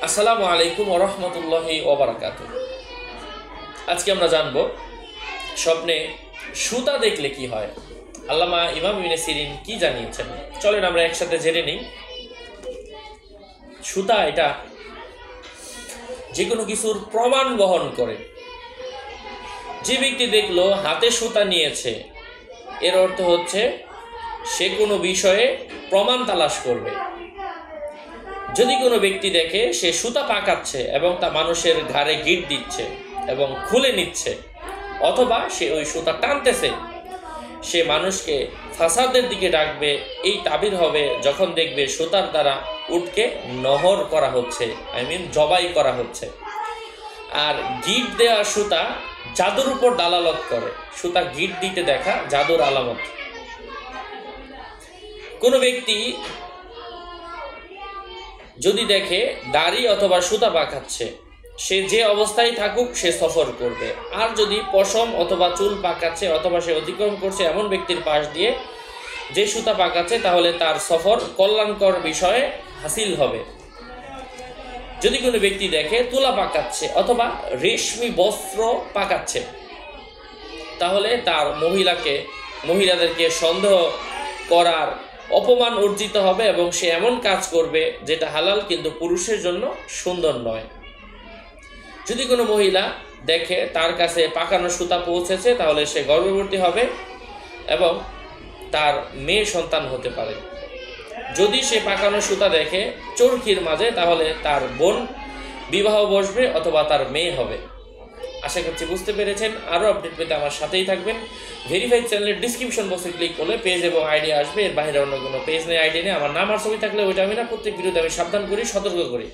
আসসালামু আলাইকুম ওয়া রাহমাতুল্লাহি ওয়া বারাকাতুহু। আজকে আমরা জানব স্বপ্নে সুতা দেখলে কি হয়। আল্লামা ইমাম ইবনে সিরিন কি জানিয়েছেন, চলেন আমরা একসাথে জেনে নিই। সুতা এটা যে কোনো কিছুর প্রমাণ বহন করে। যে ব্যক্তি দেখলো হাতে সুতা নিয়েছে, এর অর্থ হচ্ছে সে কোনো বিষয়ে প্রমাণ তালাশ করবে। যদি কোনো ব্যক্তি দেখে সে সুতা পাকাচ্ছে এবং তা মানুষের ঘাড়ে গিট দিচ্ছে এবং খুলে নিচ্ছে, অথবা সে ওই সুতা টানতেছে, সে মানুষকে ফাসাদের দিকে ডাকবে। এই তাবির হবে যখন দেখবে সুতার দ্বারা উটকে নহর করা হচ্ছে, জবাই করা হচ্ছে। আর গিট দেওয়া সুতা জাদুর উপর দালালত করে। সুতা গিট দিতে দেখা জাদুর আলামত। কোনো ব্যক্তি যদি দেখে দাড়ি অথবা সুতা পাকাচ্ছে, সে যে অবস্থায় থাকুক সে সফর করবে। আর যদি পশম অথবা চুল পাকাচ্ছে অথবা সে অতিক্রম করছে এমন ব্যক্তির পাশ দিয়ে যে সুতা পাকাচ্ছে, তাহলে তার সফর কল্যাণকর বিষয়ে হাসিল হবে। যদি কোনো ব্যক্তি দেখে তুলা পাকাচ্ছে অথবা রেশমি বস্ত্র পাকাচ্ছে, তাহলে তার মহিলাদেরকে সন্দেহ করার অপমান অর্জিত হবে এবং সে এমন কাজ করবে যেটা হালাল কিন্তু পুরুষের জন্য সুন্দর নয়। যদি কোনো মহিলা দেখে তার কাছে পাকানো সুতা পৌঁছেছে, তাহলে সে গর্ভবতী হবে এবং তার মেয়ে সন্তান হতে পারে। যদি সে পাকানো সুতা দেখে চরকির মাঝে, তাহলে তার বোন বিবাহ বসবে অথবা তার মেয়ে হবে। আশা করছি বুঝতে পেরেছেন। আরও আপডেট পেতে আমার সাথেই থাকবেন। ভেরিফাইড চ্যানেলের ডিসক্রিপশন বক্সে ক্লিক করলে পেজ এবং আইডি আসবে। এর বাইরে অন্য কোনো পেজ নেই, আইডি নেই। আমার নাম আর ছবি থাকলে ওইটা আমি না, প্রত্যেক ভিডিওতে আমি সাবধান করি, সতর্ক করি।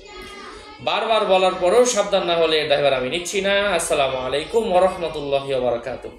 বারবার বলার পরেও সাবধান না হলে এর দায়ভার আমি নিচ্ছি না। আসসালামু আলাইকুম ওয়া রাহমাতুল্লাহি ওয়া বারাকাতুহু।